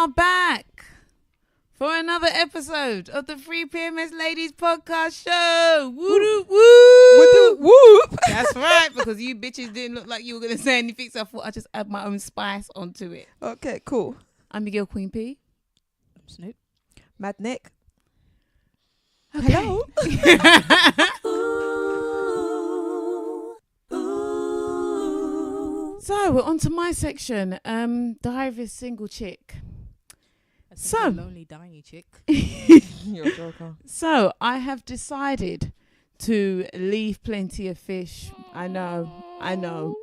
are back for another episode of the Free PMS Ladies Podcast Show. Woo woo whoop. That's right, because you bitches didn't look like you were going to say anything, so I thought I'd just add my own spice onto it. Okay, cool. I'm your girl, Queen P. I'm Snoop. Mad Nick. Okay. Hello. So we're on to my section. Diary of a Single Chick. So lonely, dying chick. You're a joker. So I have decided to leave Plenty of Fish. I know.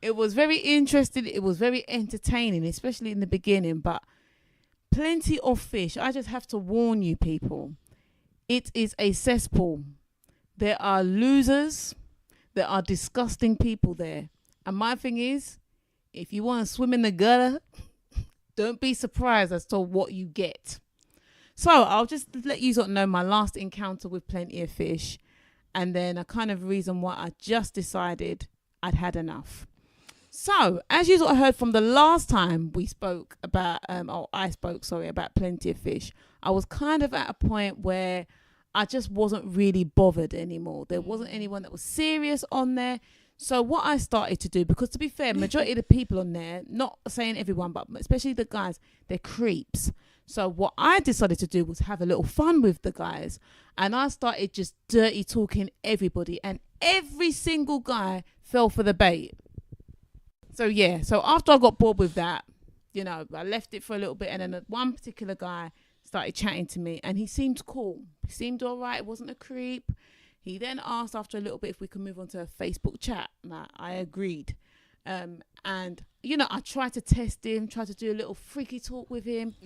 It was very interesting. It was very entertaining, especially in the beginning. But Plenty of Fish, I just have to warn you people, it is a cesspool. There are losers. There are disgusting people there. And my thing is, if you want to swim in the gutter, don't be surprised as to what you get. So I'll just let you sort of know my last encounter with Plenty of Fish, and then a kind of reason why I just decided I'd had enough. So as you sort of heard from the last time we spoke about, I spoke about Plenty of Fish, I was kind of at a point where I just wasn't really bothered anymore. There wasn't anyone that was serious on there. So what I started to do, because to be fair, majority of the people on there, not saying everyone, but especially the guys, they're creeps. So what I decided to do was have a little fun with the guys. And I started just dirty talking everybody. And every single guy fell for the bait. So yeah, so after I got bored with that, you know, I left it for a little bit. And then one particular guy started chatting to me. And he seemed cool. He seemed all right. It wasn't a creep. He then asked after a little bit if we could move on to a Facebook chat. Now, I agreed. And, you know, I tried to test him, tried to do a little freaky talk with him.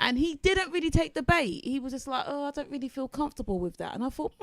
And he didn't really take the bait. He was just like, I don't really feel comfortable with that. And I thought,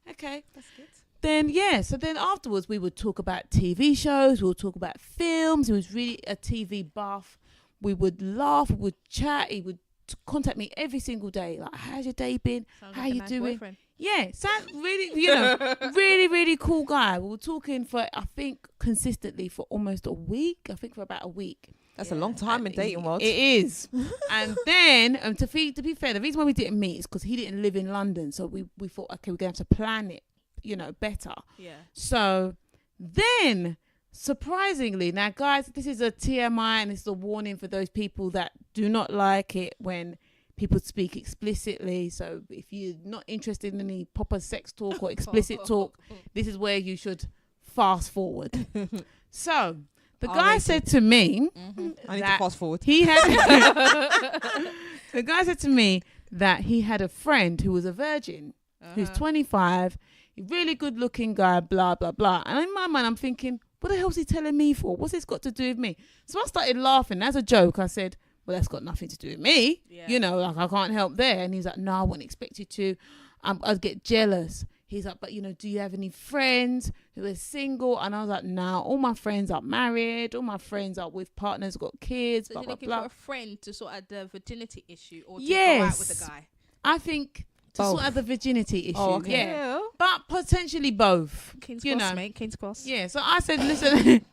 okay. That's good. Then, yeah. So then afterwards, we would talk about TV shows. We would talk about films. He was really a TV buff. We would laugh. We would chat. He would contact me every single day. Like, how's your day been? Sounds How like a you nice doing? boyfriend. Yeah, sounds really, you know, really cool guy. We were talking for, I think, consistently for almost a week. I think for about a week. That's a long time in dating world. It is. And then, to be fair, the reason why we didn't meet is because he didn't live in London. So we thought, okay, we're going to have to plan it, you know, better. Yeah. So then, surprisingly, now guys, this is a TMI and it's a warning for those people that do not like it when people speak explicitly. So if you're not interested in any proper sex talk or explicit talk, this is where you should fast forward. So the guy said to me, I need to fast forward. He had the guy said to me that he had a friend who was a virgin, who's 25, a really good looking guy, blah blah blah. And in my mind, I'm thinking, what the hell's he telling me for? What's this got to do with me? So I started laughing as a joke. I said, well, that's got nothing to do with me. Yeah. You know, like I can't help there. And he's like, no, I wouldn't expect you to. I'd get jealous. He's like, but you know, do you have any friends who are single? And I was like, nah, all my friends are married. All my friends are with partners, got kids, So blah, you're blah, looking blah. for a friend to sort out the virginity issue or to go Yes. out with a guy? I think to Both. sort out the virginity issue. Oh, okay. Yeah. But potentially both. King's You Cross, know. mate. King's Cross. Yeah. So I said, listen,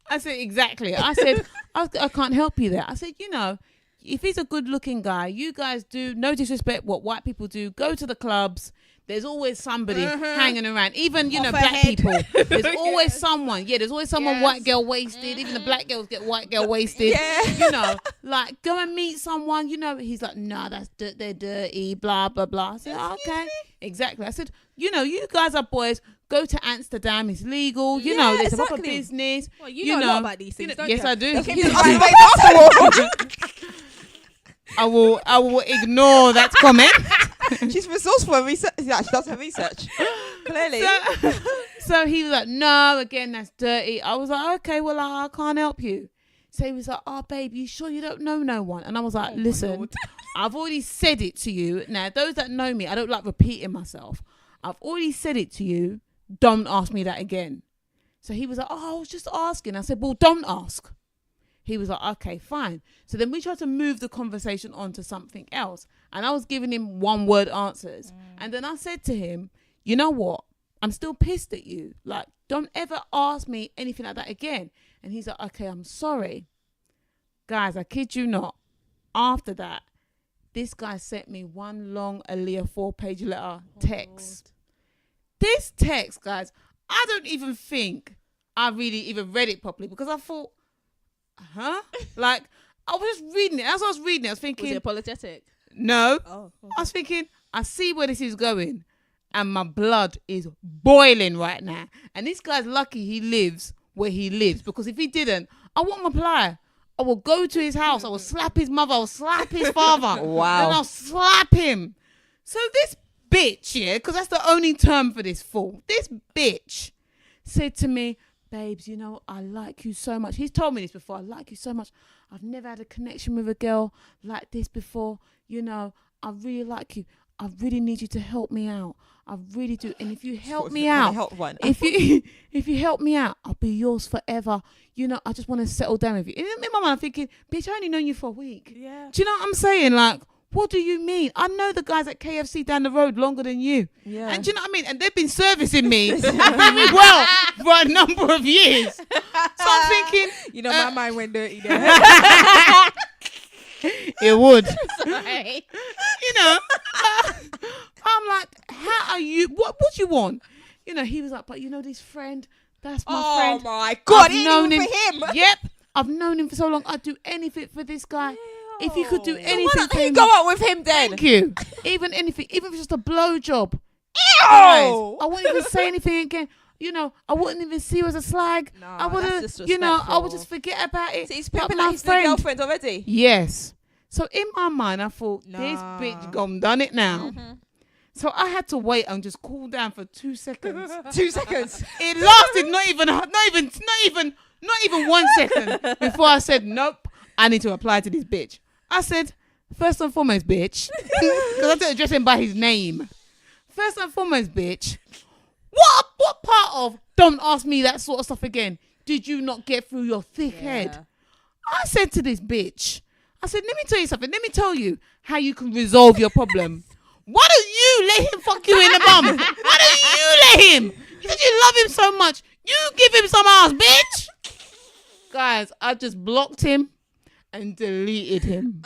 I said, exactly. I said, I can't help you there. I said, you know, if he's a good looking guy, you guys do, no disrespect, what white people do, go to the clubs. There's always somebody hanging around. Even, you know, Off her black head. people. There's always someone. Yeah, there's always someone Yes. white girl wasted. Even the black girls get white girl wasted. Yeah. You know, like, go and meet someone. You know, he's like, nah, they're dirty, blah, blah, blah. I said, okay. Exactly. I said, you know, you guys are boys. Go to Amsterdam. It's legal. You know, there's a proper exactly. business. Well, you know a lot about these things, don't yes, you? I do. That's afterwards. I will ignore that comment. She's resourceful and research. Yeah, she does her research. Clearly. So he was like, no, again, that's dirty. I was like, okay, well, I can't help you. So he was like, oh, babe, you sure you don't know no one? And I was like, listen, I've already said it to you. Now, those that know me, I don't like repeating myself. I've already said it to you. Don't ask me that again. So he was like, oh, I was just asking. I said, well, don't ask. He was like, okay, fine. So then we tried to move the conversation on to something else. And I was giving him one word answers. And then I said to him, you know what? I'm still pissed at you. Like, don't ever ask me anything like that again. And he's like, okay, I'm sorry. Guys, I kid you not. after that, this guy sent me one long Aaliyah 4-page letter text. This text, guys, I don't even think I really even read it properly because I thought, like, I was just reading it. As I was reading it, I was thinking... Was it apologetic? No. Oh. Okay. I was thinking, I see where this is going and my blood is boiling right now. And this guy's lucky he lives where he lives because if he didn't, I won't apply. I will go to his house. I will slap his mother. I will slap his father. Wow. And I'll slap him. So this bitch, yeah, because that's the only term for this fool. This bitch said to me, babes, you know, I like you so much. He's told me this before. I like you so much. I've never had a connection with a girl like this before. You know, I really like you. I really need you to help me out. I really do. And if you help me out, if you help me out, I'll be yours forever. You know, I just want to settle down with you. And in my mind, I'm thinking, bitch, I only known you for a week. Yeah. Do you know what I'm saying? Like, what do you mean? I know the guys at KFC down the road longer than you. Yeah. And do you know what I mean? And they've been servicing me very well for a number of years. So I'm thinking... You know, my mind went dirty there. It would. Sorry. You know, I'm like, how are you? What do you want? You know, he was like, but you know this friend, that's my friend. Oh my God, I've known him for him. Yep, I've known him for so long. I'd do anything for this guy. If you could do anything Why for don't you him, go out with him then? thank you. Even anything, even if it's just a blow job. Ew! Guys, I wouldn't even say anything again. You know, I wouldn't even see you as a slag. No, I wouldn't, you know, I would just forget about it. So he's But pimping my like his new friend- girlfriend already. Yes. So in my mind, I thought, this Nah. bitch gone done it now. Mm-hmm. So I had to wait and just cool down for 2 seconds. 2 seconds. It lasted not even 1 second before I said, nope, I need to apply to this bitch. I said, first and foremost, bitch, because I didn't address him by his name. First and foremost, bitch, what part of don't ask me that sort of stuff again did you not get through your thick head? I said to this bitch, I said, let me tell you something. Let me tell you how you can resolve your problem. Why don't you let him fuck you in the bum? Why don't you let him? You said you love him so much. You give him some ass, bitch. Guys, I just blocked him and deleted him.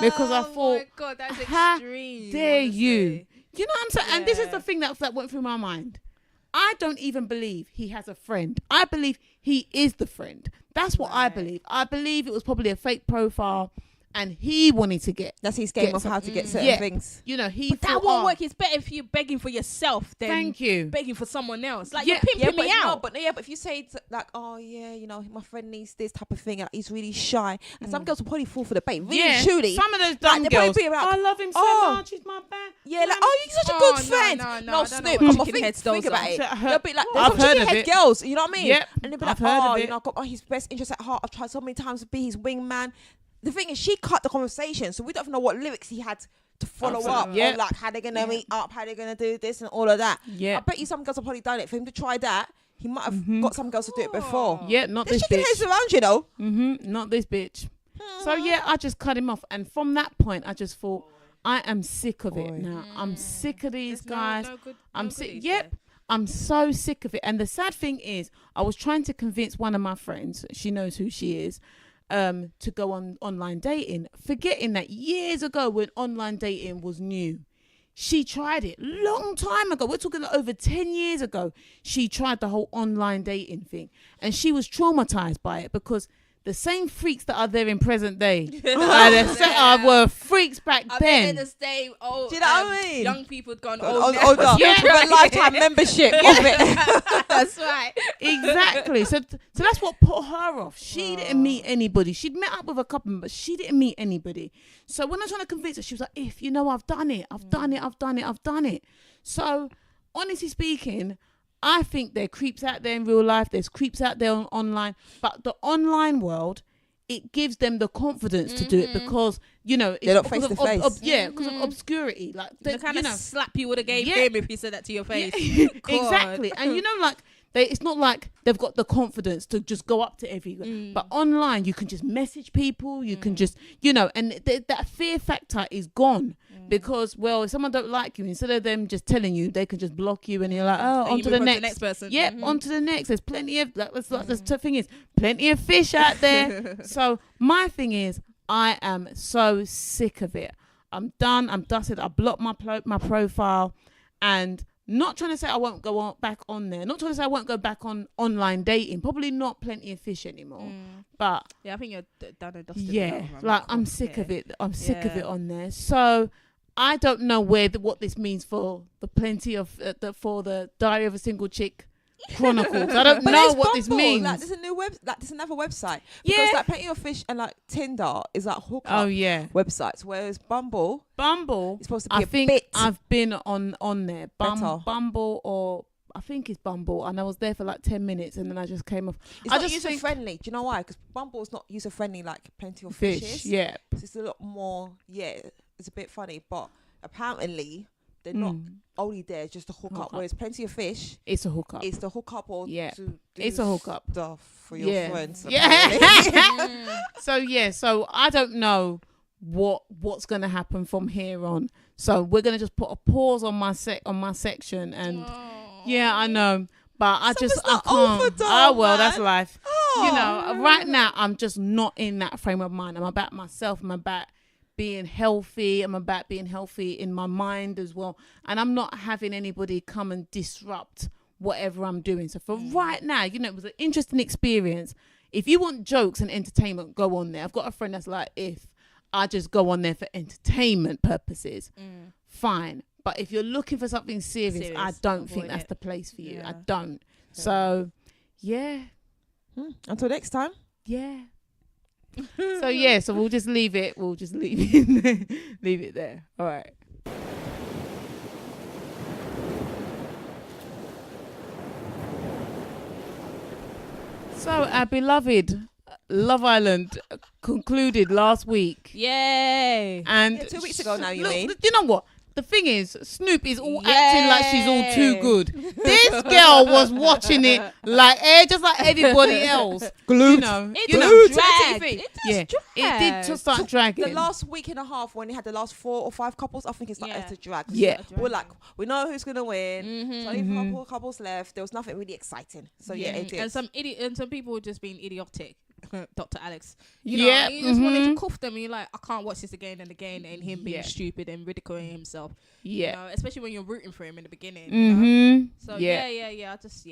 Because I thought, oh my God, that's how extreme. dare honestly. you? You know what I'm saying? And this is Yeah. the thing that went through my mind. I don't even believe he has a friend. I believe he is the friend. That's what I Right. believe. I believe it was probably a fake profile and he wanted to get. That's his game Get of some- how to get certain yeah. things. You know, he But that thought, won't oh, work. It's better if you're begging for yourself than Thank you. begging for someone else. Like, Yeah, you're pimping but me out. but if you say like, oh yeah, you know, my friend needs this type of thing, like, he's really shy, and some girls will probably fall for the bait. Really, Yeah, truly. some of those dumb they'll probably girls. be around, I love him so "Oh, much. He's my band. Yeah, like, oh, you're such a good friend. No, No, I don't Snoop, know come what on, chicken heads think those about are. it. They'll be like, I've heard of head it. girls, you know what I mean? Yep, And they'll be I've like, heard of oh, it. you know, I've got his best interest at heart. I've tried so many times to be his wingman. The thing is, she cut the conversation, so we don't know what lyrics he had to follow up. Absolutely. Yep. Or like how they're gonna meet up, how they're gonna do this and all of that. Yeah. I bet you some girls have probably done it. For him to try that, he might have got some girls to do it before. Yeah, not There's this chicken heads bitch. around, you know. Not this bitch. So yeah, I just cut him off. And from that point, I just thought, I am sick of it now. I'm sick of these guys. I'm sick. Yep. I'm so sick of it. And the sad thing is, I was trying to convince one of my friends, she knows who she is, to go on online dating, forgetting that years ago when online dating was new, she tried it long time ago. We're talking over 10 years ago. She tried the whole online dating thing and she was traumatized by it because the same freaks that are there in present day were freaks back I'm then. in the same old. Do you know what I mean? Young people gone Oh, old. oh, now. no. Yeah. With a lifetime membership of it. That's right. Exactly. So that's what put her off. She didn't meet anybody. She'd met up with a couple, but she didn't meet anybody. So when I was trying to convince her, she was like, "If you know, I've done it. I've done it." So honestly speaking, I think there are creeps out there in real life. There's creeps out there online, but the online world, it gives them the confidence to do it because you know They're not because face of to face. because of obscurity. Like The kind you of know, slap you would have gave Yeah. him if he said that to your face. yeah, God. exactly. And you know, like it's not like they've got the confidence to just go up to everyone. But online, you can just message people. You can just, you know, and that fear factor is gone because, well, if someone don't like you, instead of them just telling you, they can just block you, and you're like, oh, And on you to move the on to next. person. Yep, on to the next. There's plenty of the thing is, plenty of fish out there. So my thing is, I am so sick of it. I'm done. I'm dusted. I blocked my profile, and not trying to say I won't go back on there. Not trying to say I won't go back on online dating. Probably not Plenty of Fish anymore. But yeah, I think you're done and dusted. yeah, now, like I'm cool. sick Yeah. of it. I'm sick of Yeah. it on there. So I don't know what this means for the Plenty of for the Diary of a Single Chick Chronicles. I don't But know there's what this Bumble. means. Like, there's a new there's another website because like Plenty of Fish and like Tinder is like hookup Oh yeah, websites, whereas Bumble Bumble. is supposed to be I think bit I've been on there. better. Bumble, or I think it's Bumble, and I was there for like 10 minutes, and then I just came off. It's I not just user think friendly. Do you know why? Because Bumble is not user friendly like Plenty of Fish is. Yeah. It's a lot more. Yeah, it's a bit funny, but apparently they're not only there just to hook up. Hookup. Whereas Plenty of Fish It's a hookup. is the hookup or Yeah. to do It's a hookup. stuff for your friends. Yeah. So I don't know what's gonna happen from here on. So we're gonna just put a pause on my section, and yeah, I know, but I Summer's just I not can't. over, though, Oh well, that's man. life. Oh. You know, right now I'm just not in that frame of mind. I'm about myself. I'm about being healthy. I'm about being healthy in my mind as well, and I'm not having anybody come and disrupt whatever I'm doing. So for right now, you know, it was an interesting experience. If you want jokes and entertainment, go on there. I've got a friend that's like, if I just go on there for entertainment purposes, fine. But if you're looking for something serious, I don't think that's the place for you. Yeah. I don't. So, yeah. Until next time. Yeah. So we'll just leave it. We'll just leave it there. Leave it there. All right. So our beloved Love Island concluded last week. Yay. And Yeah, 2 weeks ago now, you look, mean? You know what? The thing is, Snoop is all Yay. acting like she's all too good. This girl was watching it like just like everybody else. Glued. You know, It you know. does Glued. drag. It does Yeah, drag. it did just start dragging. The last week and a half when he had the last 4 or 5 couples, I think it's like Yeah. to drag. Yeah. We're like, we know who's gonna win. Mhm. So only a couple couples left. There was nothing really exciting. So yeah, it did. And some people were just being idiotic. Dr. Alex, Yeah, you just wanted to mhm. cuff them, and you're like, I can't watch this again and again, and him being Yeah. stupid and ridiculing himself. Yeah. You know, especially when you're rooting for him in the beginning. You know? So Yeah. I just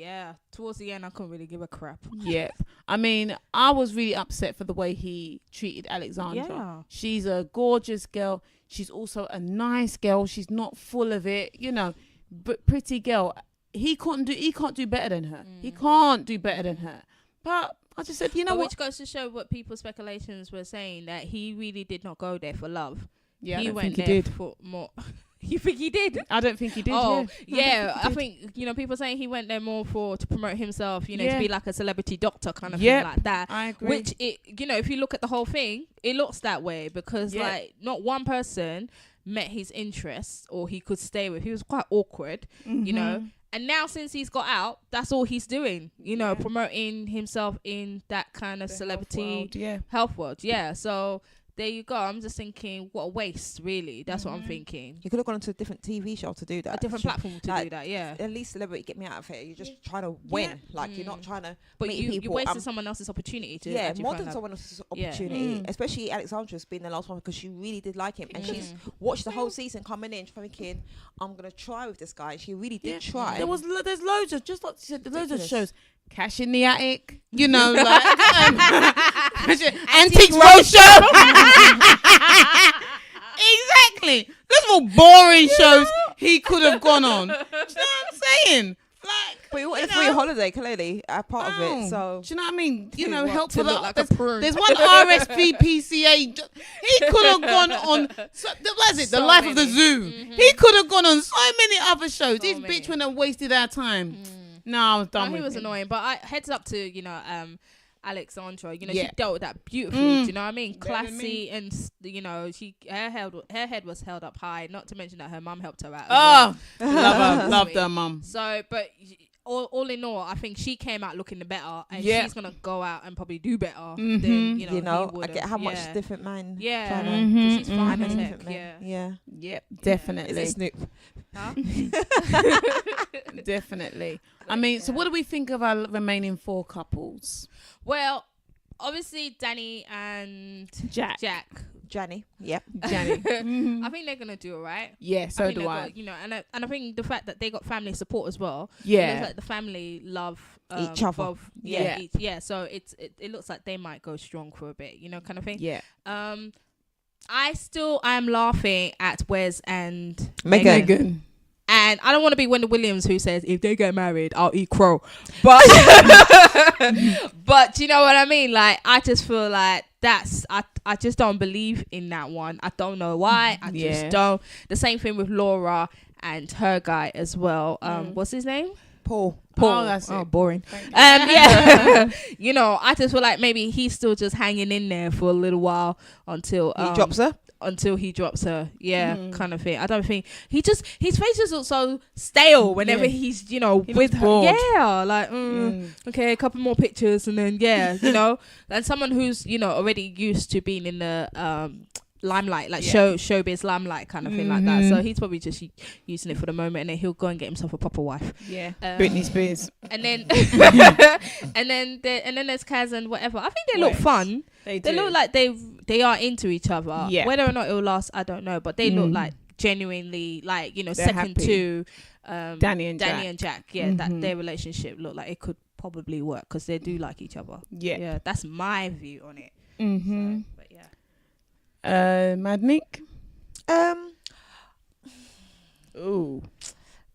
towards the end I couldn't really give a crap. Yeah. I mean, I was really upset for the way he treated Alexandra. Yeah. She's a gorgeous girl. She's also a nice girl. She's not full of it, you know, but pretty girl. He can't do better than her. He can't do better than her. But I just said, you know But what? which goes to show what people's speculations were saying, that he really did not go there for love. Yeah, I he don't went think he there did. for more. You think he did? I don't think he did. Oh yeah. I think people saying he went there more to promote himself, to Yeah. be like a celebrity doctor kind of Yep, thing like that. I agree. Which if you look at the whole thing, it looks that way because Yeah. like not one person met his interests or he could stay with. He was quite awkward, you know. And now since he's got out, that's all he's doing, promoting himself in that kind of The celebrity health world, health world. Yeah. So there you go. I'm just thinking, what a waste, really. That's what I'm thinking. You could have gone onto a different TV show to do that. A different platform to like, do that, yeah. At least celebrity, get me out of here. You're just trying to win. Like you're not trying to But meet you people. wasted someone else's opportunity to Yeah, actually more find than out. someone else's Yeah. opportunity. Especially Alexandra's been the last one because she really did like him, and she's watched the whole season coming in, thinking, "I'm gonna try with this guy." She really did try. There's loads of, just like you said, there's loads of Ridiculous. shows. Cash in the Attic, you know, like Antiques Roadshow. Exactly. Those were all boring shows he could have gone on. Do you know what I'm saying? Like, But he wanted a you free know. holiday, clearly, part of Oh, it. So do you know what I mean? You know, What, help to for look that. like a prune. There's one RSPCA. He could have gone on. What is it? The So Life of the many. Zoo. He could have gone on so many other shows. So This many. bitch wouldn't have wasted our time. No, I was done No, with he was him. annoying, but heads up to Alexandra. She Yeah. dealt with that beautifully. Do you know what I mean? Better than Classy, and her head was held up high. Not to mention that her mum helped her out. Oh, as well. love her, loved Sweet. her mum. So, but all in all, I think she came out looking the better, and Yeah. she's gonna go out and probably do better Mhm. than you he know, I would've. get how much Yeah. different man. Yeah, trying to- 'cause she's Mhm, fine how as many mhm. heck. different men. Yeah. Yep, Is definitely, it Snoop? Huh? definitely. I mean, so what do we think of our remaining 4 couples? Well, obviously Danny and Jack. Johnny. Yep. Jenny. I think they're gonna do alright. Yeah, so think do they've I. got, and I think the fact that they got family support as well. It Yeah. looks like the family love Each other. both. Yeah. So it looks like they might go strong for a bit, kind of thing. Yeah. I am laughing at Wes and Megan. And I don't want to be Wendy Williams who says, if they get married, I'll eat crow. But but you know what I mean? Like, I just feel like I just don't believe in that one. I don't know why. I just don't. The same thing with Laura and her guy as well. What's his name? Paul. Oh, that's it. Boring. Yeah. I just feel like maybe he's still just hanging in there for a little while until He drops her. Until he drops her, kind of thing. I don't think his face just looks so stale whenever he's with her. Bored. Yeah, like okay, a couple more pictures and then and someone who's already used to being in the limelight, like showbiz limelight kind of thing like that. So he's probably just using it for the moment, and then he'll go and get himself a proper wife. Yeah, Britney Spears. And then and then there's Kaz and whatever. I think they look Wes. fun. They look like they are into each other. Yeah. Whether or not it will last, I don't know. But they look like genuinely like second happy. to Danny and Jack. Yeah, that their relationship looked like it could probably work because they do like each other. Yeah, that's my view on it. So, but yeah. Mad Nick. Ooh.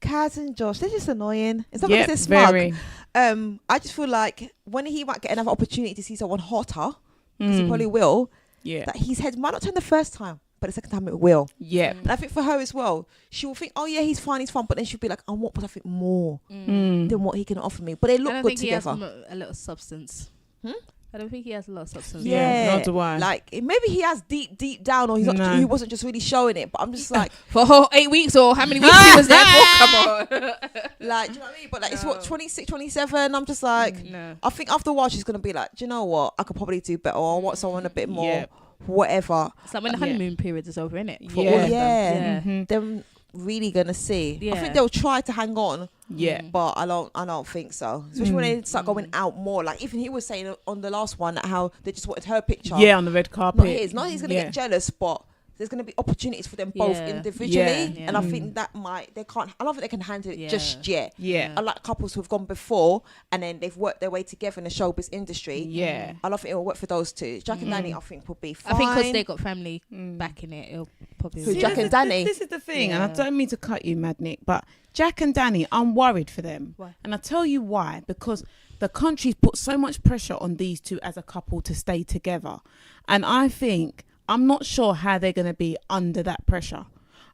Kaz and Josh, they're just annoying. It's not because they're smug. Very. I just feel like when he might get another opportunity to see someone hotter, because he probably will, that his head might not turn the first time, but the second time it will. Yeah. And I think for her as well, she will think, oh yeah, he's fine, but then she'll be like, I want something more than what he can offer me. But they look good together. He has a little substance. I don't think he has a lot of substance. Yeah, nor do I. Like maybe he has deep down, or he's not. He wasn't just really showing it. But I'm just like for a whole 8 weeks or how many weeks he was there for. Come on, like, do you know what I mean? But like, it's what 26, 27. I'm just like, no. I think after a while she's gonna be like, do you know what? I could probably do better. Or I want someone a bit more, whatever. It's like when the honeymoon period is over, innit? For all of them. They're really gonna see. I think they'll try to hang on. Yeah. But I don't think so. Especially when they start going out more. Like even he was saying on the last one how they just wanted her picture. Yeah, on the red carpet. Not he's gonna get jealous, but there's gonna be opportunities for them both individually. And I think that I don't think they can handle it just yet. Yeah. I like couples who've gone before and then they've worked their way together in the showbiz industry. Yeah. I don't think it'll work for those two. Jack and Danny, I think, will be fine. I think because they got family back in it, it'll probably Who, Jack and Danny? This is the thing, and I don't mean to cut you, Mad Nick, but Jack and Danny, I'm worried for them. Why? And I'll tell you why. Because the country's put so much pressure on these two as a couple to stay together. And I think, I'm not sure how they're going to be under that pressure.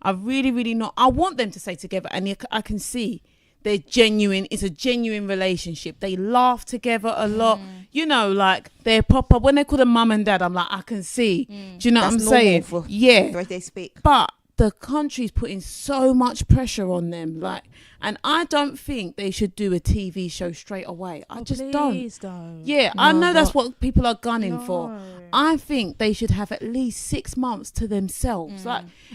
I really, really not. I want them to stay together, and I can see they're genuine. It's a genuine relationship. They laugh together a lot. Like they're proper. When they call them mum and dad, I'm like, I can see. Do you know what I'm saying? The way they speak. But the country's putting so much pressure on them, and I don't think they should do a TV show straight away. I just don't. Yeah, I know that's what people are gunning for. I think they should have at least 6 months to themselves,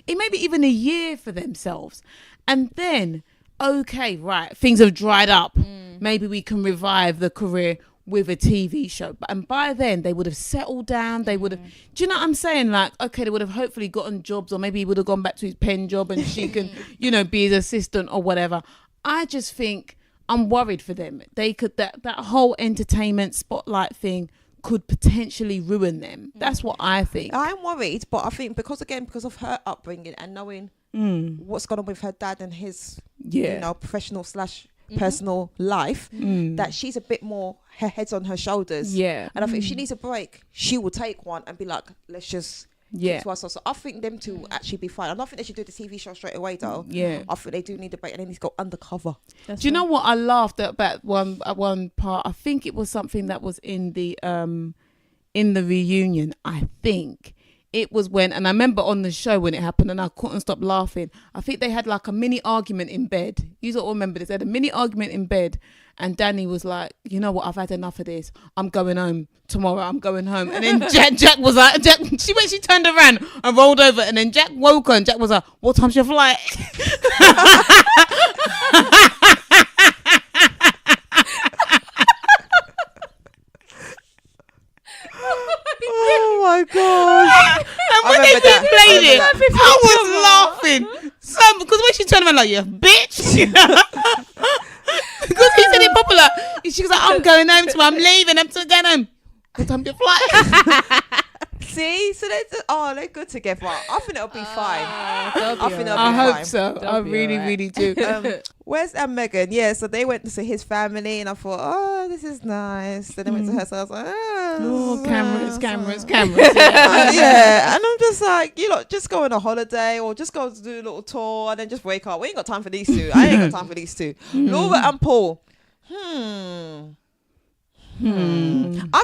it may be even a year for themselves, and then things have dried up. Maybe we can revive the career with a TV show, and by then they would have settled down. They would have, do you know what I'm saying? They would have hopefully gotten jobs, or maybe he would have gone back to his pen job and she can, be his assistant or whatever. I just think I'm worried for them. They could, that whole entertainment spotlight thing could potentially ruin them. That's what I think. I'm worried, but I think because of her upbringing and knowing what's gone on with her dad and his, professional / personal life, that she's a bit more, her head's on her shoulders. And I think if she needs a break, she will take one and be like, let's just keep to ourselves. So I think them two will actually be fine. I don't think they should do the TV show straight away though. I think they do need a break, and they need to go undercover. Do you know what I laughed at about one part? I think it was something that was in the reunion. I think it was when, and I remember on the show when it happened, and I couldn't stop laughing. I think they had a mini argument in bed. You all remember this? They had a mini argument in bed, and Danny was like, you know what, I've had enough of this. I'm going home tomorrow. I'm going home. And then Jack was like, she turned around and rolled over, and then Jack woke her, and Jack was like, what time's your flight? my god! And when they replayed it, I was laughing. Because when she turned around like, yeah, bitch. Because he said it popular. She was like, I'm going home tomorrow. I'm leaving. I'm going home. What time your flight? See, so they're good together. I think it'll be fine. I hope so. I really, really do. Where's Megan? Yeah, so they went to see his family, and I thought, oh, this is nice. Then they went to her, so I was like, cameras. Yeah, and I'm just like, you lot just go on a holiday or just go to do a little tour and then just wake up. We ain't got time for these two. I ain't got time for these two. Laura and Paul. I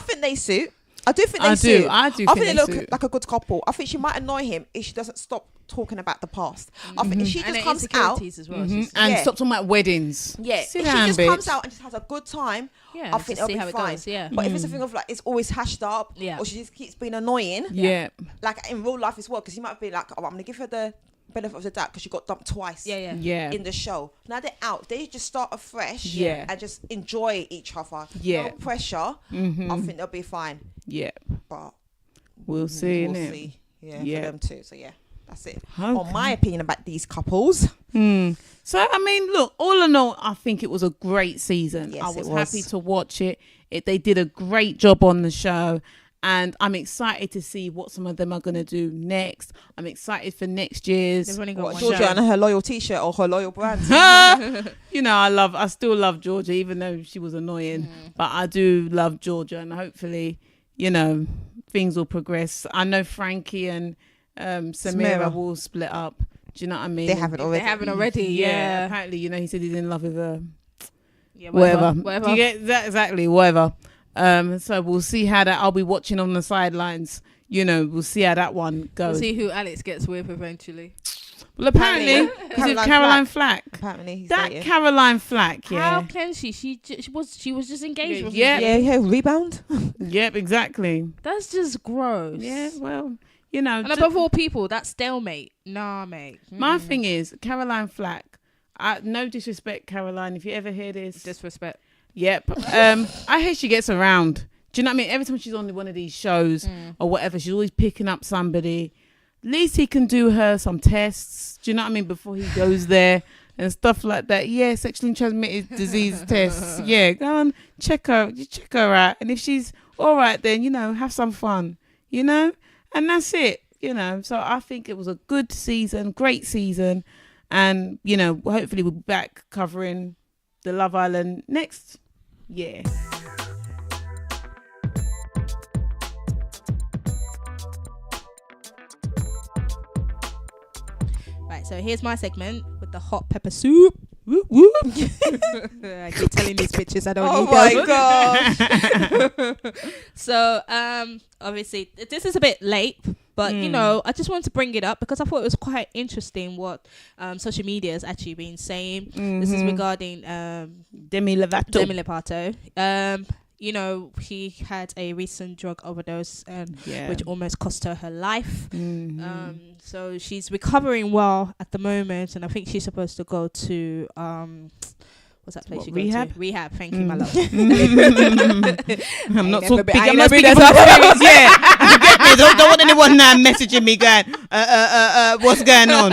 think they suit. I do think they suit. I think they look like a good couple. I think she might annoy him if she doesn't stop talking about the past. I think if she just comes out as well, and stop talking about weddings. Yeah, if she just comes out and just has a good time, I think it'll be fine. But if it's a thing of like it's always hashed up, or she just keeps being annoying, like in real life as well, because you might be like, oh, I'm gonna give her the benefit of the doubt because she got dumped twice in the show. Now they're out, they just start afresh and just enjoy each other. No pressure. I think they'll be fine. But we'll see. For them too. So that's it on my opinion about these couples. So I mean, look, all in all, I think it was a great season. I was happy to watch it. They did a great job on the show. And I'm excited to see what some of them are going to do next. I'm excited for next year's. Georgia and her loyal t-shirt or her loyal brand. You know, I still love Georgia, even though she was annoying. But I do love Georgia, and hopefully, you know, things will progress. I know Frankie and Samira will split up. Do you know what I mean? They haven't already. Yeah. Apparently, you know, he said he's in love with her. Yeah, whatever. Do you get that? Exactly, whatever. So we'll see how that. I'll be watching on the sidelines. You know, we'll see how that one goes. We'll see who Alex gets with eventually. Well, apparently, Caroline Flack. Apparently, he's that dating. Caroline Flack. Yeah. How can she? She was just engaged with him. Yeah. Rebound. Yep, exactly. That's just gross. Yeah. Well, you know. And above all people, that stalemate. Nah, mate. My thing is Caroline Flack. No disrespect, Caroline. If you ever hear this, disrespect. Yep. I hate she gets around. Do you know what I mean? Every time she's on one of these shows or whatever, she's always picking up somebody. At least he can do her some tests. Do you know what I mean? Before he goes there and stuff like that. Yeah, sexually transmitted disease tests. Yeah, go on, check her out. And if she's all right, then, you know, have some fun, you know? And that's it, you know? So I think it was a good season, great season. And, you know, hopefully we'll be back covering the Love Island next year. Right, so here's my segment with the hot pepper soup. Whoop, whoop. I keep telling these bitches I don't need them. Oh my gosh. So obviously this is a bit late, but you know, I just wanted to bring it up because I thought it was quite interesting what social media has actually been saying. This is regarding Demi Levato. You know, he had a recent drug overdose, which almost cost her life. So she's recovering well at the moment, and I think she's supposed to go to what's that place? Rehab? Rehab. Thank you, my love. I'm not speaking from experience. Yeah, don't want anyone now messaging me going, what's going on?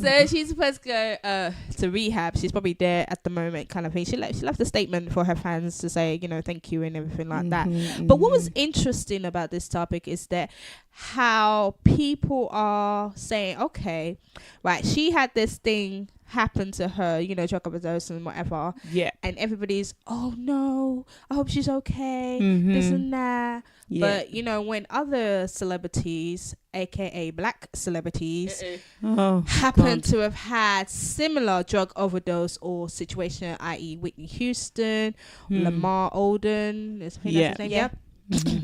So she's supposed to go to rehab. She's probably there at the moment, kind of thing. She left a statement for her fans to say, you know, thank you and everything like that. But what was interesting about this topic is that how people are saying, okay, right, she had this thing happen to her, you know, drug overdose and whatever. Yeah. And everybody's, oh no, I hope she's okay. This and that. Yeah. But, you know, when other celebrities, aka black celebrities, happen to have had similar drug overdose or situation, i.e. Whitney Houston, Lamar Odom, that's his name. Yep.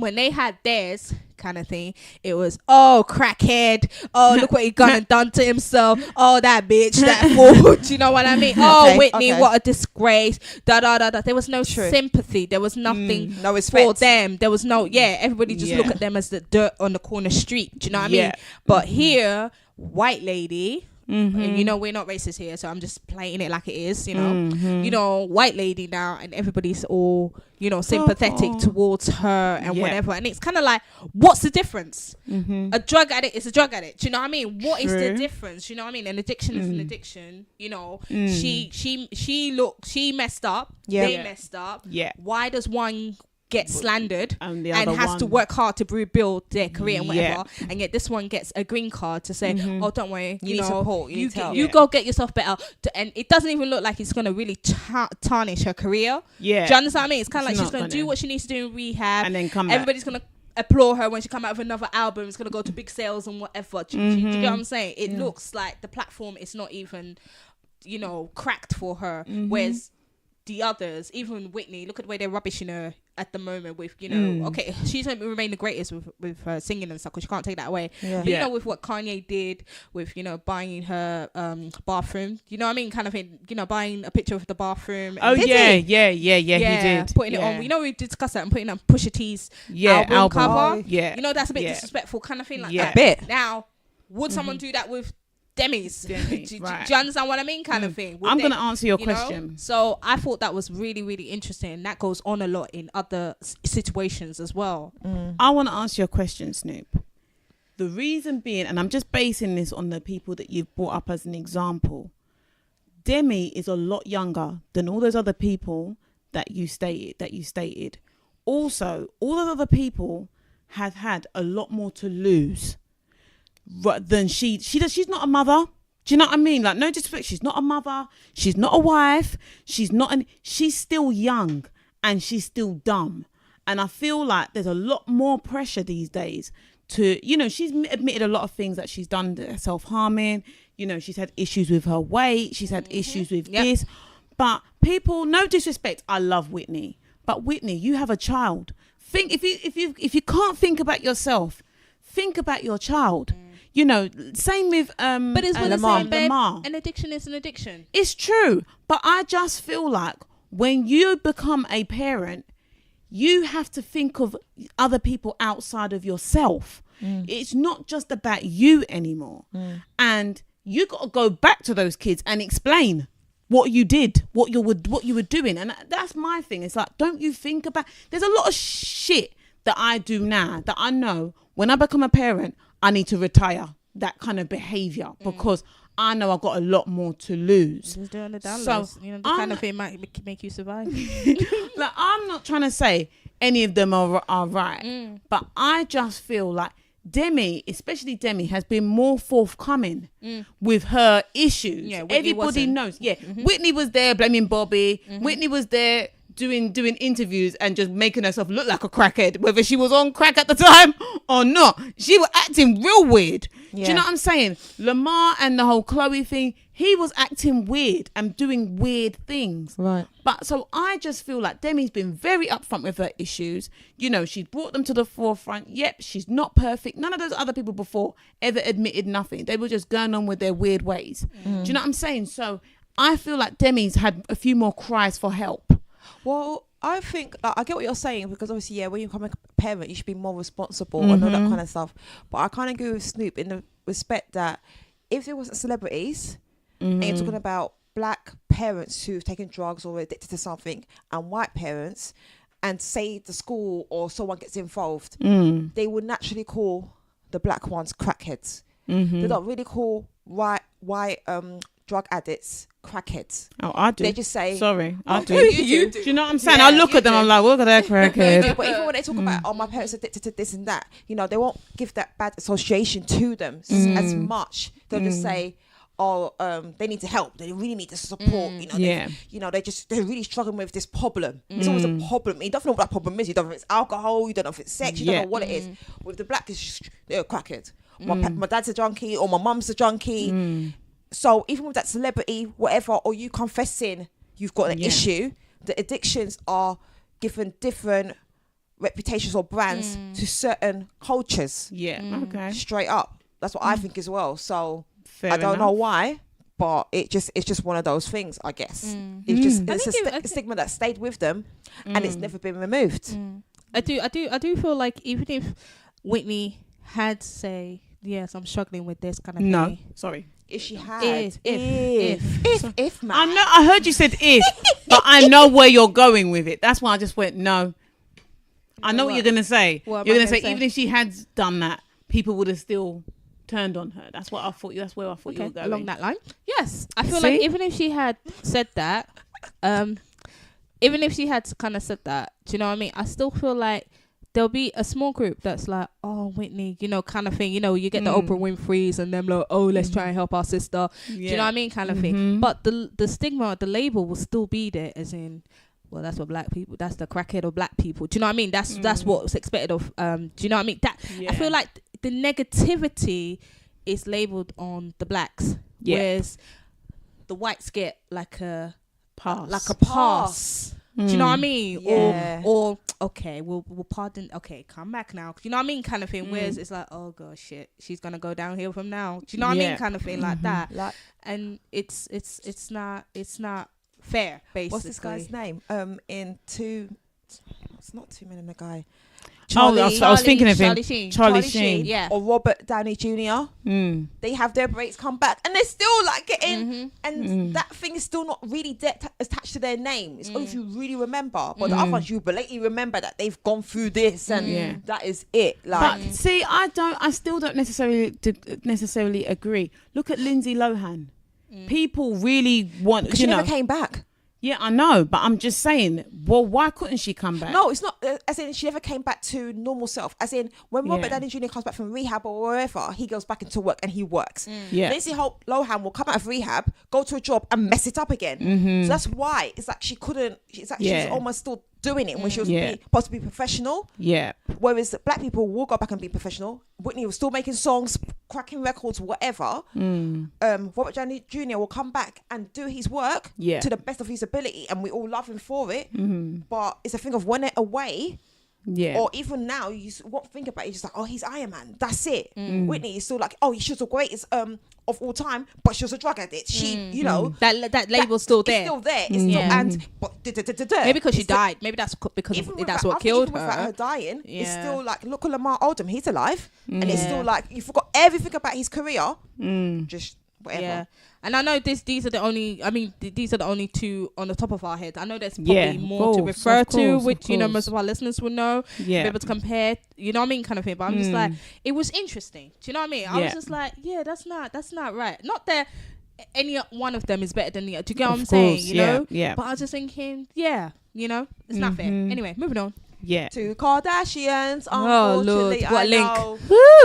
When they had theirs kind of thing, it was, oh, crackhead, oh, look what he gone and done to himself, oh, that bitch, that fool. Do you know what I mean? Oh, Whitney, what a disgrace, da da da da. There was no sympathy, there was nothing no respect for them. There was no, everybody just look at them as the dirt on the corner street. Do you know what I mean? But here, white lady, You know, we're not racist here, so I'm just playing it like it is, you know, white lady now, and everybody's all, you know, sympathetic towards her and whatever. And it's kind of like, what's the difference? A drug addict is a drug addict. Do you know what I mean? What is the difference? You know what I mean? An addiction is an addiction. You know, she messed up. They messed up. Why does one get slandered and has to work hard to rebuild their career and whatever, and yet this one gets a green card to say, oh, don't worry, you know, support, you go get yourself better, and it doesn't even look like it's going to really tarnish her career. Do you understand what I mean? It's kind of like she's going to do what she needs to do in rehab, and then everybody's going to applaud her when she come out with another album. It's going to go to big sales and whatever. Do you get what I'm saying? It looks like the platform is not even, you know, cracked for her, whereas the others, even Whitney, look at the way they're rubbishing her at the moment with, you know, okay, she's going to remain the greatest with her singing and stuff, because you can't take that away. But you know, with what Kanye did with, you know, buying her bathroom, you know what I mean, kind of thing, you know, buying a picture of the bathroom. He did. Putting it on, you know, we discussed that, and putting on Pusha T's album cover. You know, that's a bit disrespectful, kind of thing like that. Bit. Now, would someone do that with Demi's? Do you understand what I mean, kind of thing? I'm going to answer your question. Know? So I thought that was really, really interesting. That goes on a lot in other situations as well. I want to answer your question, Snoop. The reason being, and I'm just basing this on the people that you've brought up as an example, Demi is a lot younger than all those other people that you stated. Also, all those other people have had a lot more to lose than she does. She's not a mother. Do you know what I mean? Like, no disrespect, she's not a mother, she's not a wife, she's still young, and she's still dumb. And I feel like there's a lot more pressure these days to, you know, she's admitted a lot of things that she's done, self-harming, you know, she's had issues with her weight, she's had issues with this. But people, no disrespect, I love Whitney, but Whitney, you have a child. Think, if you can't think about yourself, think about your child. You know, same with but it's Lamar. An addiction is an addiction. It's true, but I just feel like when you become a parent, you have to think of other people outside of yourself. It's not just about you anymore. And you got to go back to those kids and explain what you did, what you were doing. And that's my thing. It's like, don't you think about, there's a lot of shit that I do now that I know when I become a parent, I need to retire that kind of behavior, because I know I've got a lot more to lose. Just doing the downloads, you know, the kind of thing might make you survive. Like, I'm not trying to say any of them are right, but I just feel like Demi, especially Demi, has been more forthcoming with her issues. Yeah, everybody knows. Yeah, Whitney was there blaming Bobby. Whitney was there doing interviews and just making herself look like a crackhead, whether she was on crack at the time or not. She was acting real weird. Do you know what I'm saying? Lamar and the whole Chloe thing, he was acting weird and doing weird things. Right. But so I just feel like Demi's been very upfront with her issues. You know, she's brought them to the forefront. Yep, she's not perfect. None of those other people before ever admitted nothing. They were just going on with their weird ways. Do you know what I'm saying? So I feel like Demi's had a few more cries for help. Well, I think, like, I get what you're saying, because obviously, when you become a parent, you should be more responsible and all that kind of stuff. But I kind of agree with Snoop in the respect that if it wasn't celebrities, and you're talking about black parents who've taken drugs or are addicted to something, and white parents, and say the school or someone gets involved, they would naturally call the black ones crackheads. They don't really call white drug addicts crackheads. Oh, I do. They just say, sorry, I do. You do. Do you know what I'm saying? I look at them, I'm like, look at that crackhead. But even when they talk about, my parents are addicted to this and that, you know, they won't give that bad association to them as much. They'll just say, they need to help. They really need to support. You know, they're really struggling with this problem. It's always a problem. You don't know what that problem is. You don't know if it's alcohol. You don't know if it's sex. You don't know what it is. With the black, they're a crackhead. My dad's a junkie, or my mum's a junkie. So even with that celebrity, whatever, or you confessing you've got an issue, the addictions are given different reputations or brands to certain cultures. Okay. Straight up. That's what I think as well. So Fair I don't enough. know why, but it's just one of those things, I guess. It's a stigma that stayed with them, and it's never been removed. I do feel like even if Whitney had say, yes, I'm struggling with this kind of thing. No, sorry. if she had, if man. I heard you said if, but I know where you're going with it. That's why I just went no. I know what you're gonna say. You're gonna say even if she had done that, people would have still turned on her. That's what I thought. That's where I thought you were going. Along that line. Yes, I feel like even if she had said that, even if she had kind of said that, do you know what I mean? I still feel like there'll be a small group that's like, oh, Whitney, you know, kind of thing. You know, you get the Oprah Winfrey's and them like, oh, let's try and help our sister. Do you know what I mean? Kind of thing. But the stigma, the label will still be there, as in, well, that's what black people, that's the crackhead of black people. Do you know what I mean? That's what's expected of, do you know what I mean? That I feel like the negativity is labeled on the blacks, whereas the whites get like a pass. Do you know what I mean? Yeah. Or okay, we'll pardon. Okay, come back now. You know what I mean? Kind of thing. Whereas it's like, oh gosh, shit, she's gonna go downhill from now. Do you know what I mean? Kind of thing like that. Like, and it's not fair. Basically, what's this guy's name? It's not 2 Men and a Guy. I was thinking of him. Charlie Sheen. Yeah. Or Robert Downey Jr. They have their breaks come back and they're still like getting and that thing is still not really attached to their name. It's only if you really remember. But the other ones, you blatantly remember that they've gone through this and that is it. Like, but see, I still don't necessarily agree. Look at Lindsay Lohan. People really want, because she never came back. Yeah, I know, but I'm just saying, well, why couldn't she come back? No, it's not, as in she never came back to normal self. As in, when Robert Downey Jr. comes back from rehab or wherever, he goes back into work and he works. Lindsay Lohan will come out of rehab, go to a job and mess it up again. So that's why it's like she couldn't, it's like she's almost still doing it when she was supposed to be professional. Yeah. Whereas black people will go back and be professional. Whitney was still making songs, cracking records, whatever. Robert Downey Jr. will come back and do his work to the best of his ability, and we all love him for it. But it's a thing of when they're away. Yeah. Or even now, you won't think about it. You're just like, oh, he's Iron Man. That's it. Whitney is still like, oh, she's the greatest of all time, but she was a drug addict. She, you know, that label's still there. It's still there. It's still, and but maybe because she died. Maybe that's because that's what killed her. Without her dying, it's still like, look at Lamar Odom. He's alive, and it's still like you forgot everything about his career. Just whatever. Yeah. And I know these are the only two on the top of our heads. I know there's probably more to refer to, which, you know, most of our listeners will know. Be able to compare, you know what I mean, kind of thing. But I'm just like, it was interesting. Do you know what I mean? I was just like, that's not right. Not that any one of them is better than the other. Do you get what I'm saying? You know? Yeah. But I was just thinking, you know, it's not fair. Anyway, moving on. Yeah. To Kardashians, unfortunately. What a link.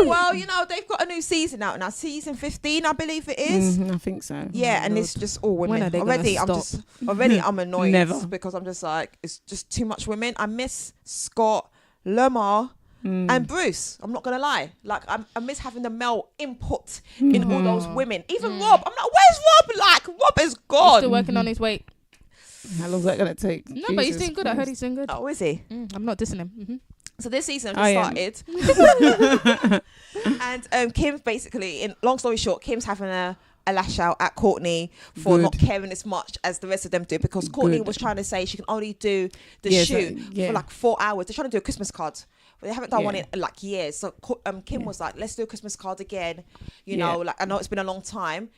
Well, you know, they've got a new season out now. Season 15, I believe it is. I think so. Yeah, and it's just all women. I'm annoyed because I'm just like, it's just too much women. I miss Scott, Lamar, and Bruce. I'm not gonna lie. Like, I miss having the male input in all those women. Even Rob. I'm like, where's Rob? Like, Rob is gone. He's still working on his weight. How long's that gonna take? No, but he's doing good. I heard he's doing good. Oh, is he? I'm not dissing him. So this season just started. And Kim's basically, in long story short, Kim's having a lash out at Courtney for not caring as much as the rest of them do, because Courtney was trying to say she can only do the shoot for like 4 hours. They're trying to do a Christmas card, but they haven't done one in like years. So Kim was like, let's do a Christmas card again. You know, like, I know it's been a long time.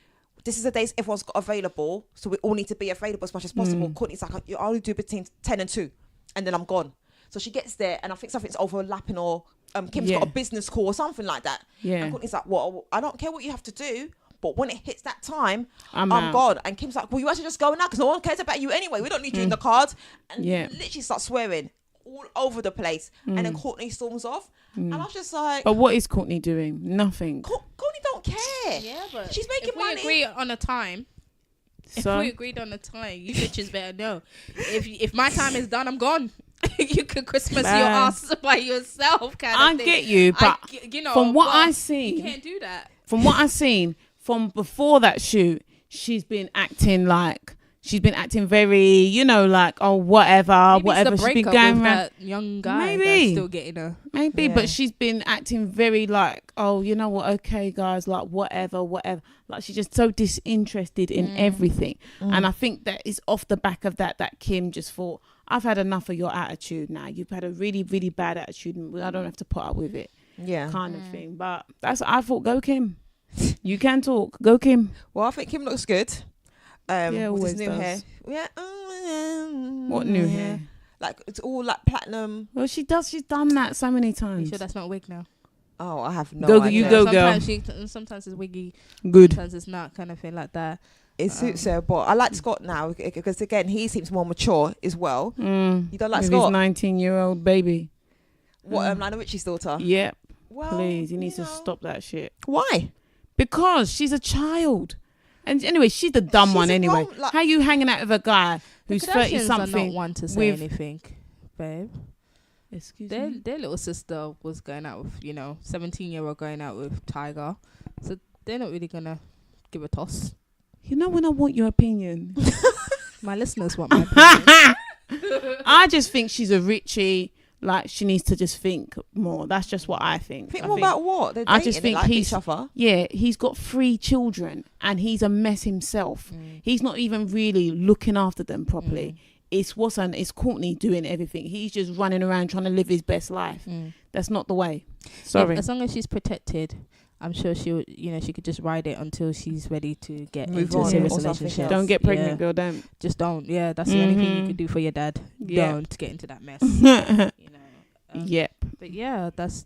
This is the days everyone's got available, so we all need to be available as much as possible. Courtney's like, I only do between 10 and 2, and then I'm gone. So she gets there, and I think something's overlapping, or Kim's got a business call or something like that. Yeah. And Courtney's like, well, I don't care what you have to do, but when it hits that time, I'm gone. And Kim's like, well, you actually just go now because no one cares about you anyway. We don't need you in the cards. And literally starts swearing all over the place. And then Courtney storms off. And I was just like... But what is Courtney doing? Nothing. Courtney don't care. Yeah, but... She's making money. If we agree on a time... So? If we agreed on a time, you bitches better know. If my time is done, I'm gone. You can Christmas your ass by yourself, kind of thing. I get you, but from what I seen... You can't do that. From what I've seen, from before that shoot, she's been acting very, you know, like, oh, whatever. She's been going around that young guy that's still getting her. Maybe, but she's been acting very like, oh, you know what? Okay, guys, like whatever. Like, she's just so disinterested in everything. And I think that is off the back of that Kim just thought, I've had enough of your attitude now. You've had a really, really bad attitude, and I don't have to put up with it. Yeah, kind of thing. But I thought, go Kim. You can talk. Go, Kim. Well, I think Kim looks good. Yeah, with always his new does. hair. Yeah. What new hair? Like it's all like platinum. Well, she does. She's done that so many You times. sure that's not a wig now? Oh, I have no Go, idea. you go, sometimes girl. Sometimes it's wiggy. Good. Sometimes it's not, kind of thing like that. It suits her, but I like Scott now because again he seems more mature as well. You don't like With Scott? his 19-year-old baby. What? Lionel Richie's daughter. Yep. Well, Please, he needs to stop that shit. Why? Because she's a child. And anyway, she's the dumb She's one a anyway. grown, like- How you hanging out with a guy who's The Kardashians 30-something? are not one to say with- anything, babe. Excuse me? Their little sister was going out with, 17-year-old going out with Tiger. So they're not really going to give a toss. You know when I want your opinion? My listeners want my opinion. I just think she's a Richie. Like, she needs to just think more. That's just what I think. Think more about what? They're I dating, just they think like he's each other. Yeah, he's got 3 children and he's a mess himself. He's not even really looking after them properly. It's Courtney doing everything. He's just running around trying to live his best life. That's not the way. Sorry. As long as she's protected, I'm sure she'll, she could just ride it until she's ready to get Move into on a serious or something relationship. else. Don't get pregnant, Yeah. girl. Don't. Just don't. Yeah, that's the only thing you could do for your dad. Yeah. Don't get into that mess. Yep. But yeah, that's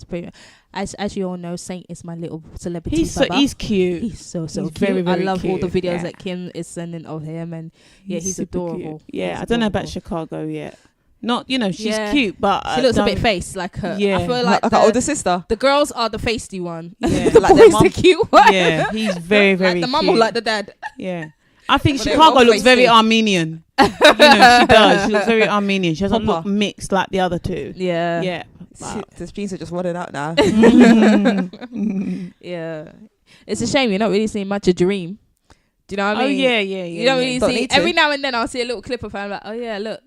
pretty. As you all know, Saint is my little celebrity. He's cute. He's so He's cute. very, very I love all the cute. videos Yeah. that Kim is sending of him, and he's super adorable. cute. Yeah, He's I don't know about adorable. Chicago yet. Not, she's Yeah. cute, but She looks a bit don't- face like her. Yeah. I feel like Like her older sister. the girls are the feisty one. Yeah. The Like their boys mum. the cute one. Yeah, he's very, very like the mum or cute. like the dad. Yeah. I think But they're Chicago all looks very feisty. Armenian. She does. She looks very Armenian. She doesn't look Proper. mixed like the other two. Yeah. Yeah. The jeans are just running out now. Yeah. It's a shame you're not really seeing much of Dream. Do you know what I Oh, mean? yeah. You don't really Don't see. need to. Every now and then I'll see a little clip of her. I'm like, oh yeah, look,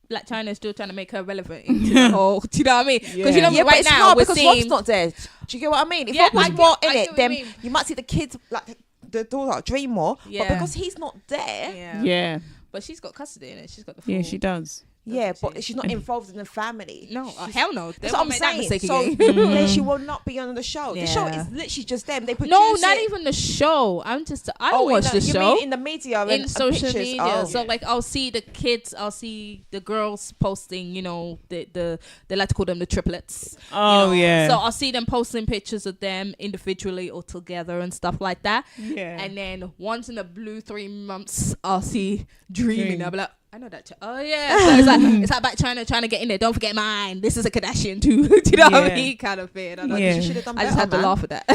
Black China is still trying to make her relevant into the whole. Do you know what I mean? Because Yeah. Yeah, but right it's now hard we're because seeing. Rob's not there. Do you get what I mean? If Yeah, Rob was I get- more I in get it, what then you mean. you might see the kids like the daughter dream more. Yeah. But because he's not there, Yeah. Yeah. But she's got custody in it. She's got the full. Yeah, she does. yeah, Doesn't but she? she's not involved in the family. No, She's- hell no. They That's won't what I'm make that saying. mistake So again. then she will not be on the show. The show Yeah. is literally just them. They produce No, not it. even the show. I don't Oh, watch the you show. mean in the media In and social pictures? media. Oh. So like I'll see the kids, I'll see the girls posting, the they like to call them the triplets. Oh, yeah. So I'll see them posting pictures of them individually or together and stuff like that. Yeah. And then once in a blue 3 months I'll see Dreaming. I'll be like, I know that. Oh yeah. So it's like back China trying to get in there. Don't forget mine. This is a Kardashian too. Do you know what I Yeah. mean? Kind of thing. I don't know. Yeah. She should have done I better, just had to man. laugh at that.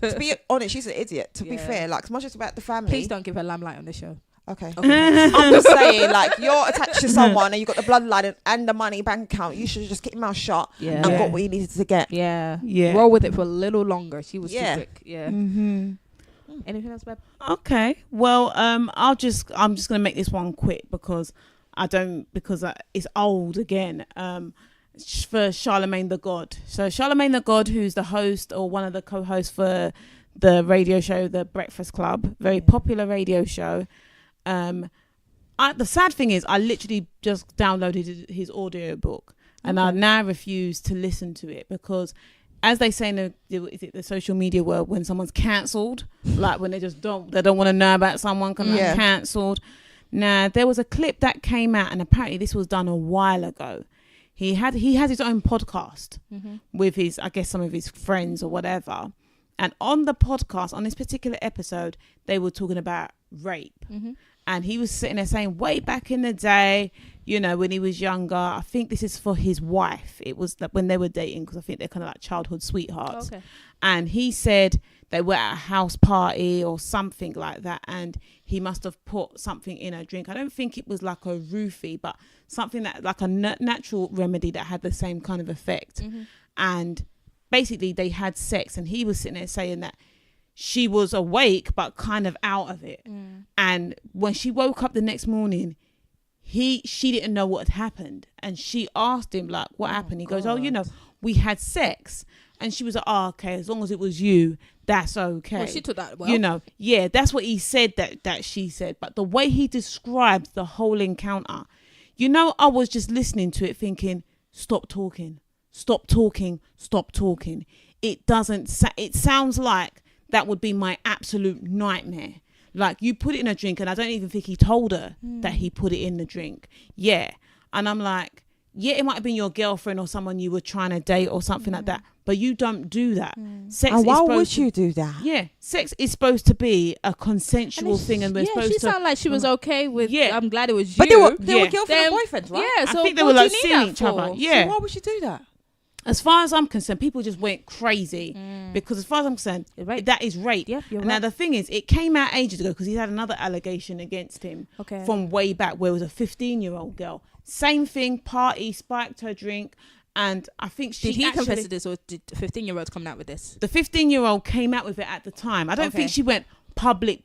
To be honest, she's an idiot. To be Yeah. fair, like as much as about the family. Please don't give her limelight on the show. Okay. I'm just saying, like, you're attached to someone and you got the bloodline and the money bank account. You should just keep your mouth shut Yeah. and got what you needed to get. Yeah. Yeah. Roll with it for a little longer. She was Yeah. too quick. Yeah. Mm-hmm. Anything else, babe? Okay. Well, I'm just gonna make this one quick because it's old again. For Charlemagne the God. So Charlemagne the God, who's the host or one of the co-hosts for the radio show, The Breakfast Club, very popular radio show. The sad thing is, I literally just downloaded his audio book, and I now refuse to listen to it because, as they say in the social media world, when someone's cancelled, like when they don't want to know about someone cancelled. Now there was a clip that came out, and apparently this was done a while ago. He has his own podcast with some of his friends or whatever. And on the podcast, on this particular episode, they were talking about rape. And he was sitting there saying, way back in the day, when he was younger, I think this is for his wife. It was when they were dating, because I think they're kind of like childhood sweethearts. Okay. And he said they were at a house party or something like that, and he must have put something in her drink. I don't think it was like a roofie, but something that like a natural remedy that had the same kind of effect. And basically they had sex, and he was sitting there saying that she was awake but kind of out of it. And when she woke up the next morning, she didn't know what had happened, and she asked him like, what happened? He goes, we had sex. And she was like, oh, okay, as long as it was you, that's okay. Well, she took that well. Yeah, that's what he said that she said. But the way he described the whole encounter, I was just listening to it thinking, stop talking. It sounds like that would be my absolute nightmare. Like, you put it in a drink, and I don't even think he told her that he put it in the drink. Yeah. And I'm like, yeah, it might have been your girlfriend or someone you were trying to date or something like that, but you don't do that. Sex And why is would you do that? Yeah, sex is supposed to be a consensual thing, and we're supposed she to. sounded like she was okay with. Yeah. I'm glad it was you. But they were Yeah. girlfriend and boyfriends, right? Yeah, so I think they what were do like you need seeing that each for? other. Yeah. So why would you do that? As far as I'm concerned, people just went crazy because, as far as I'm concerned, Rape. that is rape. Yeah, you're and now right. the thing is, it came out ages ago because he had another allegation against him from way back, where it was a 15-year-old girl. Same thing, party, spiked her drink, and I think she Did he actually, confess to this, or did the 15-year-old come out with this? the 15-year-old came out with it at the time. I don't think she went public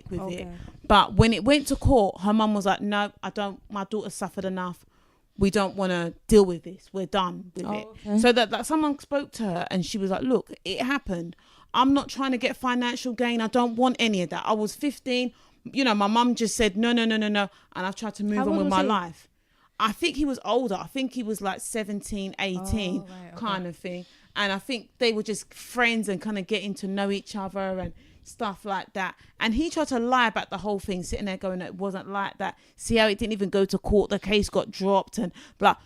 with it. But when it went to court, her mum was like, no, I don't, my daughter suffered enough. We don't want to deal with this. We're done with it. Okay. So that someone spoke to her, and she was like, look, it happened. I'm not trying to get financial gain. I don't want any of that. I was 15. You know, my mum just said, no. And I've tried to move on with my life. I think he was older. I think he was like 17, 18 kind of thing. And I think they were just friends and kind of getting to know each other and stuff like that. And he tried to lie about the whole thing, sitting there going, it wasn't like that. See how it didn't even go to court. The case got dropped and blah.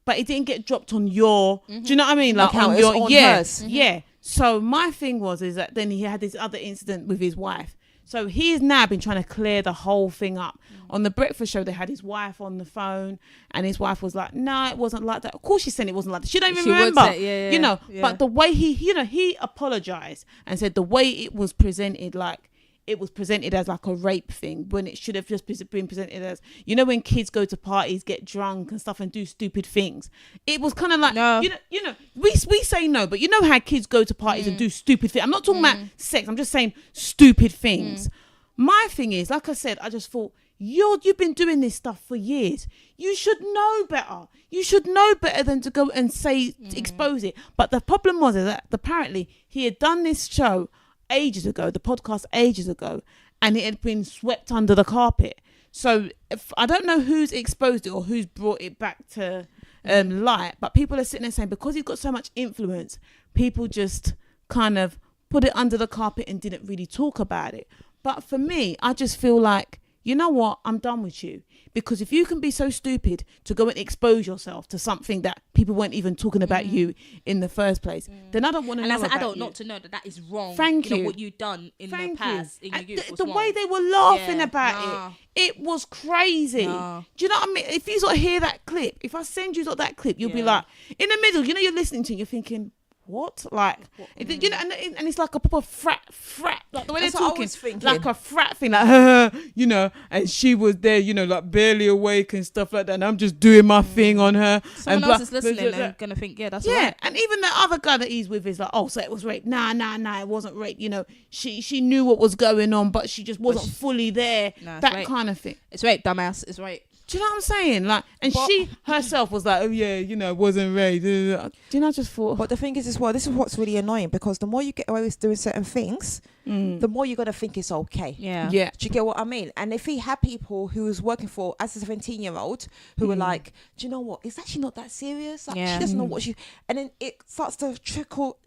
But it didn't get dropped on your, do you know what I mean? Like on your, hers. Yeah. So my thing is that then he had this other incident with his wife. So he has now been trying to clear the whole thing up. On the breakfast show, they had his wife on the phone, and his wife was like, no, it wasn't like that. Of course she said it wasn't like that. She don't even remember. You know, but the way he apologized and said the way it was presented, like, it was presented as like a rape thing when it should have just been presented as, you know, when kids go to parties, get drunk and stuff and do stupid things. It was kind of like, you know, we say no, but you know how kids go to parties and do stupid things. I'm not talking about sex. I'm just saying stupid things. My thing is, like I said, I just thought, you've been doing this stuff for years. You should know better. You should know better than to go and say, expose it. But the problem was that apparently he had done this show ages ago, the podcast ages ago, and it had been swept under the carpet. So I don't know who's exposed it or who's brought it back to light, but people are sitting there saying, because he's got so much influence, people just kind of put it under the carpet and didn't really talk about it. But for me, I just feel like, you know what, I'm done with you. Because if you can be so stupid to go and expose yourself to something that people weren't even talking about you in the first place, then I don't want to know about you. And as an adult, not to know that is wrong. Thank you. Know, what you've done in the past, in your youth, the way they were laughing about it was crazy. Do you know what I mean? If you sort of hear that clip, if I send you that clip, you'll be like, in the middle, you know, you're listening to it, you're thinking, what? Like, you know, and it's like a proper frat, like the way they're talking, like a frat thing, like, you know, and she was there, you know, like barely awake and stuff like that, and I'm just doing my thing on her. Someone else is listening and gonna think, yeah, that's right. And even the other guy that he's with is like, oh, so it was rape. Nah, it wasn't rape. You know, she knew what was going on, but she just wasn't fully there. That rape. Kind of thing. It's rape, dumbass. It's rape. Do you know what I'm saying? Like, and she herself was like, oh yeah, you know, it wasn't rape. Do you know, I just thought. But the thing is as well, this is what's really annoying, because the more you get away with doing certain things, the more you're gonna think it's okay. Yeah. Do you get what I mean? And if he had people who was working for as a 17-year-old who were like, do you know what? It's actually not that serious. Like, she doesn't know what she. And then it starts to trickle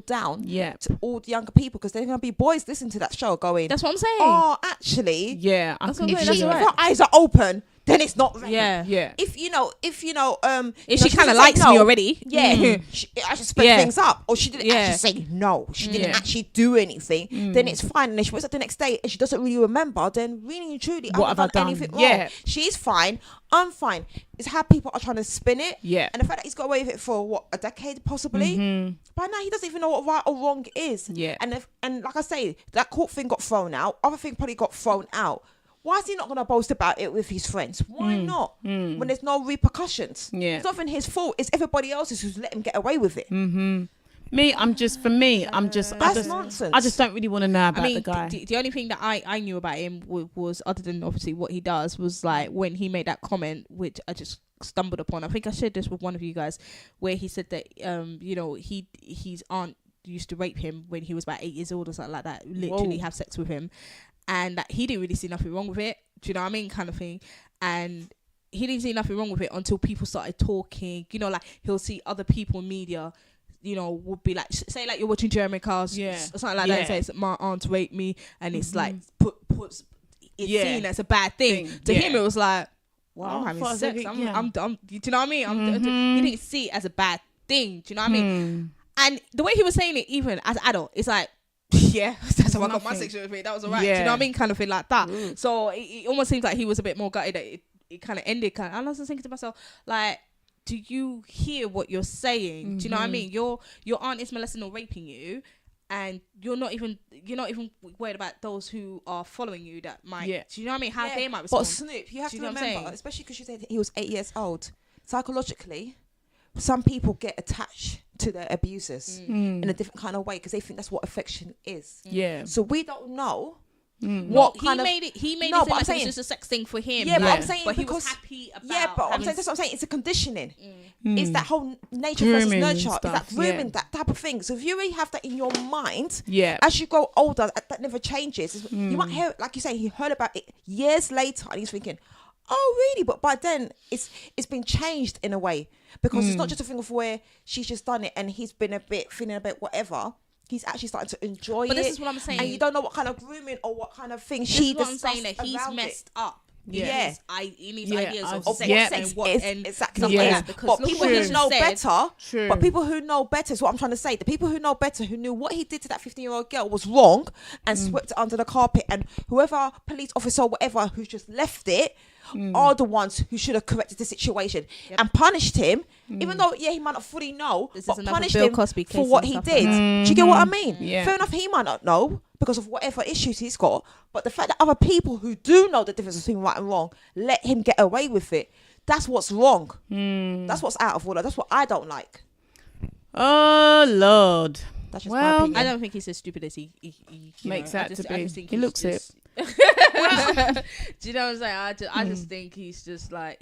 down. To all the younger people, because they're gonna be boys listening to that show going. That's what I'm saying. Oh, actually. Yeah. If her eyes are open, then it's not rape. Yeah. If she kind of likes me already, I should split things up, or she didn't actually say no, she didn't actually do anything, then it's fine. And if she wakes up the next day and she doesn't really remember, then really and truly, I haven't done anything wrong. She's fine, I'm fine. It's how people are trying to spin it. And the fact that he's got away with it for a decade possibly, by now he doesn't even know what right or wrong is. And like I say, that court thing got thrown out, other thing probably got thrown out. Why is he not going to boast about it with his friends? Why not? When there's no repercussions. It's not even his fault. It's everybody else's who's let him get away with it. That's nonsense. I just don't really want to know about the guy. The only thing that I knew about him was, other than obviously what he does, was like when he made that comment, which I just stumbled upon. I think I shared this with one of you guys, where he said that, you know, his aunt used to rape him when he was about 8 years old or something like that, literally have sex with him. And that he didn't really see nothing wrong with it. Do you know what I mean? Kind of thing. And he didn't see nothing wrong with it until people started talking. You know, like he'll see other people in media, you know, would be like, say like you're watching Jeremy Cars or something like that, and says my aunt raped me, and it's like puts it's seen as a bad thing. To him it was like, well, I'm having sex, do you know what I mean? He didn't see it as a bad thing, do you know what I mean? And the way he was saying it, even as an adult, it's like, yeah, that's how I got my sexual with me, that was alright, do you know what I mean, kind of thing like that. So it almost seems like he was a bit more gutted that it kind of ended. And I was just thinking to myself, like, do you hear what you're saying? Do you know what I mean? Your aunt is molesting or raping you, and you're not even worried about those who are following you that might. Do you know what I mean? How they might respond. But Snoop, you have to remember, especially because you said he was 8 years old. Psychologically, some people get attached to their abusers in a different kind of way because they think that's what affection is. Yeah. So we don't know. What he made it seem like it was just a sex thing for him. Yeah, but I'm saying, but he was happy about. Yeah, but I'm saying that's what I'm saying. It's a conditioning. It's that whole nature versus nurture. It's that grooming, that type of thing. So if you really have that in your mind, as you grow older, that never changes. You might hear, like you say, he heard about it years later, and he's thinking, "Oh, really?" But by then, it's been changed in a way because it's not just a thing of where she's just done it and he's been feeling a bit whatever. He's actually starting to enjoy it. But this is what I'm saying. And you don't know what kind of grooming or what kind of thing she discussed around it. He's messed up. Yeah. In his ideas of sex and what is. Exactly. But people who know better, people who know better is what I'm trying to say. The people who know better, who knew what he did to that 15-year-old girl was wrong and swept it under the carpet, and whoever police officer or whatever who's just left it are the ones who should have corrected the situation and punished him, even though he might not fully know, but punished him for what he did. Do you get what I mean? Fair enough, he might not know because of whatever issues he's got, but the fact that other people who do know the difference between right and wrong let him get away with it, that's what's wrong. That's what's out of order. That's what I don't like. Oh Lord. That's just my opinion. I don't think he's as stupid as he makes out to be. He looks it. Do you know what I'm saying? I just think he's just like,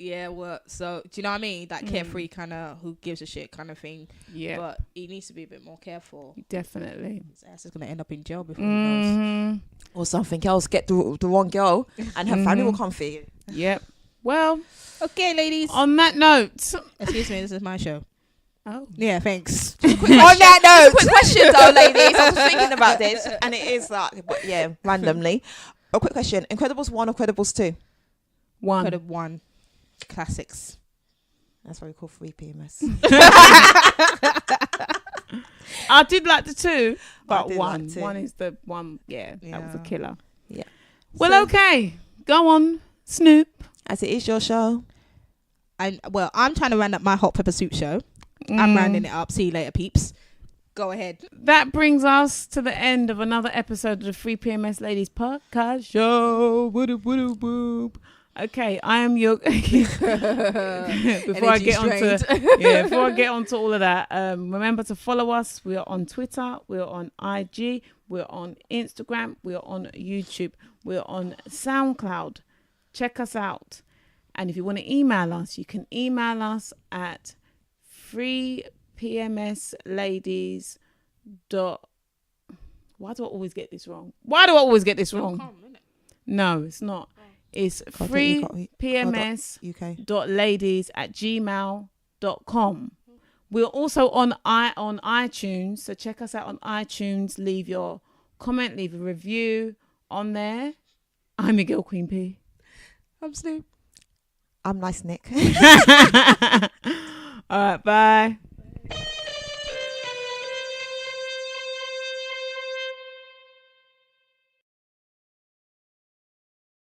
so do you know what I mean? That carefree kind of who gives a shit kind of thing. Yeah. But he needs to be a bit more careful. Definitely. His ass is gonna end up in jail before he knows. Or something else. Get the wrong girl and her family will come for you. Yep. Well, okay, ladies. On that note, excuse me, this is my show. Oh. Yeah, thanks. On that note. Quick question though, ladies. I was thinking about this and it is like, but randomly. A quick question. Incredibles 1 or Incredibles 2? 1. Incredibles 1. Classics. That's what we call 3 PMS. I did like the 2, but 1. 1 is the one, that was a killer. Yeah. Well, okay. Go on, Snoop. As it is your show. I'm trying to round up my hot pepper soup show. I'm rounding it up. See you later, peeps. Go ahead. That brings us to the end of another episode of the 3 PMS Ladies Podcast Show. Whoop, whoop, whoop. Okay, I am your before I get onto all of that, remember to follow us. We are on Twitter, we're on IG, we're on Instagram, we're on YouTube, we're on SoundCloud. Check us out. And if you want to email us, you can email us at freepmsladies. Why do I always get this wrong? No, it's not. It's freepms.ladies@gmail.com. We're also on iTunes, so check us out on iTunes. Leave your comment, leave a review on there. I'm your girl Queen P. I'm Snoop. I'm Nice Nick. All right, bye.